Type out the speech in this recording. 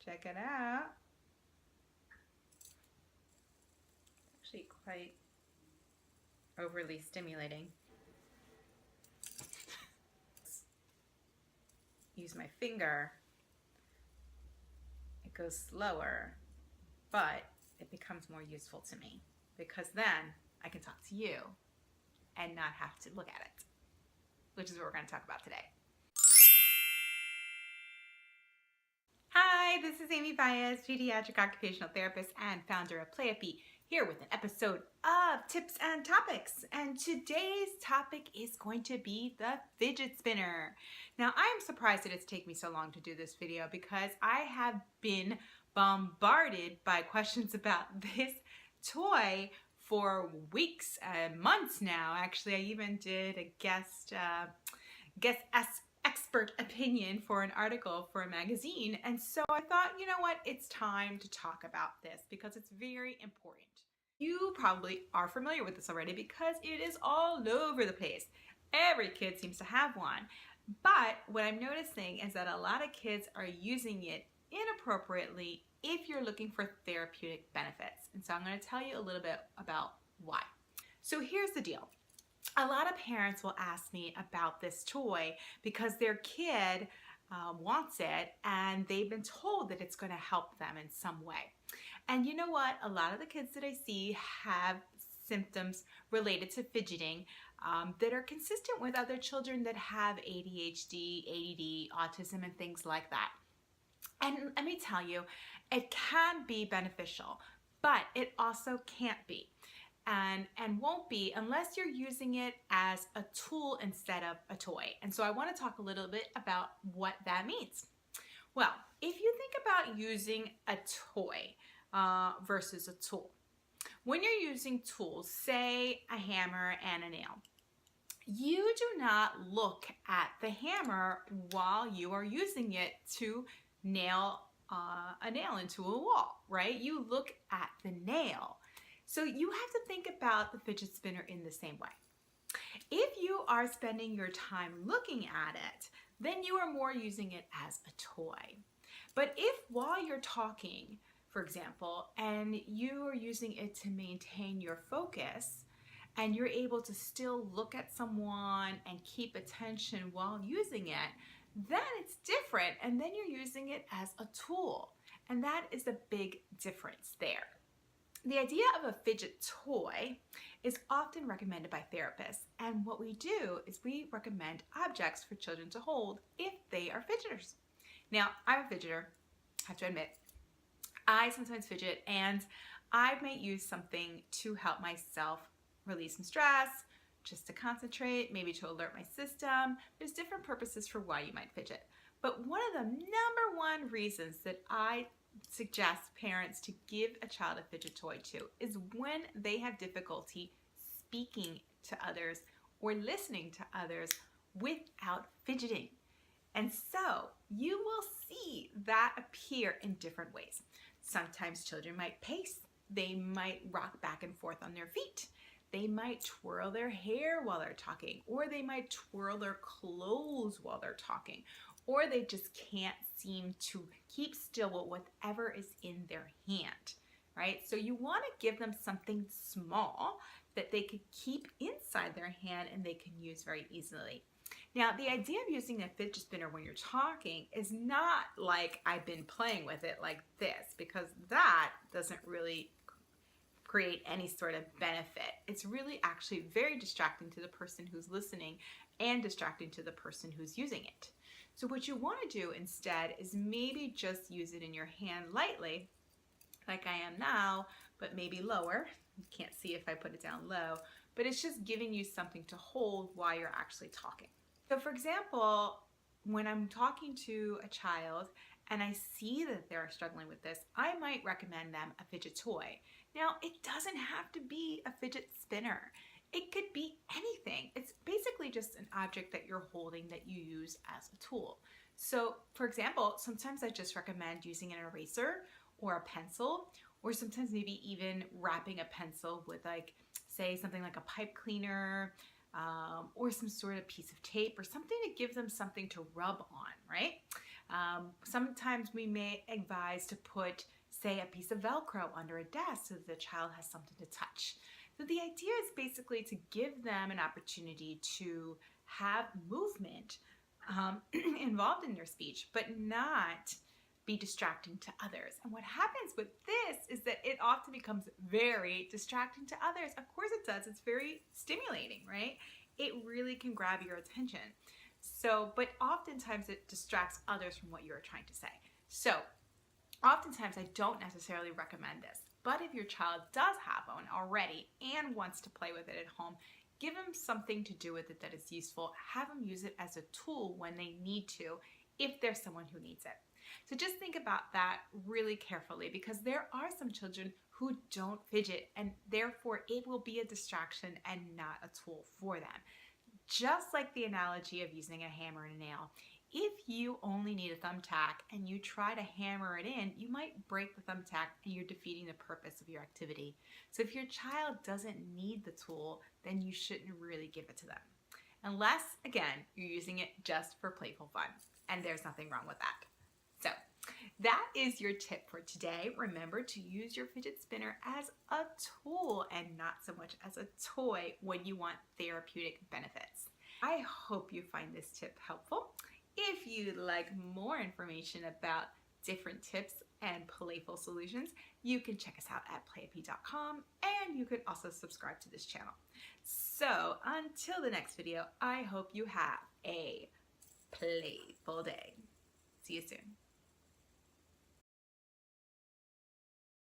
Check it out. Actually quite overly stimulating. Use my finger. It goes slower, but it becomes more useful to me because then I can talk to you and not have to look at it, which is what we're going to talk about today. Hi, this is Amy Baez, pediatric occupational therapist and founder of Playapy, here with an episode of Tips and Topics. And today's topic is going to be the fidget spinner. Now, I am surprised that it's taken me so long to do this video because I have been bombarded by questions about this toy for weeks and months now. Actually, I even did a guest expert opinion for an article for a magazine, and so I thought, you know what, it's time to talk about this because it's very important. You probably are familiar with this already because it is all over the place. Every kid seems to have one, but what I'm noticing is that a lot of kids are using it inappropriately if you're looking for therapeutic benefits. And so I'm going to tell you a little bit about why. So here's the deal. A lot of parents will ask me about this toy because their kid wants it and they've been told that it's going to help them in some way. And you know what? A lot of the kids that I see have symptoms related to fidgeting that are consistent with other children that have ADHD, ADD, autism, and things like that. And let me tell you, it can be beneficial, but it also can't be. And won't be unless you're using it as a tool instead of a toy. And so I want to talk a little bit about what that means. Well, if you think about using a toy versus a tool, when you're using tools, say a hammer and a nail, you do not look at the hammer while you are using it to nail a nail into a wall, right? You look at the nail. So you have to think about the fidget spinner in the same way. If you are spending your time looking at it, then you are more using it as a toy. But if while you're talking, for example, and you are using it to maintain your focus, and you're able to still look at someone and keep attention while using it, then it's different, and then you're using it as a tool. And that is the big difference there. The idea of a fidget toy is often recommended by therapists, and what we do is we recommend objects for children to hold if they are fidgeters. Now, I'm a fidgeter, I have to admit. I sometimes fidget, and I might use something to help myself release some stress, just to concentrate, maybe to alert my system. There's different purposes for why you might fidget. But one of the number one reasons that I suggest parents to give a child a fidget toy to is when they have difficulty speaking to others or listening to others without fidgeting. And so you will see that appear in different ways. Sometimes children might pace. They might rock back and forth on their feet. They might twirl their hair while they're talking, or they might twirl their clothes while they're talking, or they just can't seem to keep still with whatever is in their hand, right? So you want to give them something small that they could keep inside their hand and they can use very easily. Now, the idea of using a fidget spinner when you're talking is not like I've been playing with it like this, because that doesn't really create any sort of benefit. It's really actually very distracting to the person who's listening and distracting to the person who's using it. So what you want to do instead is maybe just use it in your hand lightly, like I am now, but maybe lower. You can't see if I put it down low, but it's just giving you something to hold while you're actually talking. So for example, when I'm talking to a child and I see that they're struggling with this, I might recommend them a fidget toy. Now, it doesn't have to be a fidget spinner. It could be anything. It's basically just an object that you're holding that you use as a tool. So, for example, sometimes I just recommend using an eraser or a pencil, or sometimes maybe even wrapping a pencil with, like, say, something like a pipe cleaner, or some sort of piece of tape or something to give them something to rub on, right? Sometimes we may advise to put, say, a piece of Velcro under a desk so that the child has something to touch. So the idea is basically to give them an opportunity to have movement involved in their speech, but not be distracting to others. And what happens with this is that it often becomes very distracting to others. Of course it does. It's very stimulating, right? It really can grab your attention. So, but oftentimes it distracts others from what you're trying to say. So, oftentimes I don't necessarily recommend this. But if your child does have one already and wants to play with it at home, give them something to do with it that is useful. Have them use it as a tool when they need to, if there's someone who needs it. So just think about that really carefully, because there are some children who don't fidget, and therefore it will be a distraction and not a tool for them. Just like the analogy of using a hammer and a nail. If you only need a thumbtack and you try to hammer it in, you might break the thumbtack and you're defeating the purpose of your activity. So if your child doesn't need the tool, then you shouldn't really give it to them. Unless, again, you're using it just for playful fun. And there's nothing wrong with that. So that is your tip for today. Remember to use your fidget spinner as a tool and not so much as a toy when you want therapeutic benefits. I hope you find this tip helpful. If you'd like more information about different tips and playful solutions, you can check us out at playapy.com, and you can also subscribe to this channel. So until the next video, I hope you have a playful day. See you soon.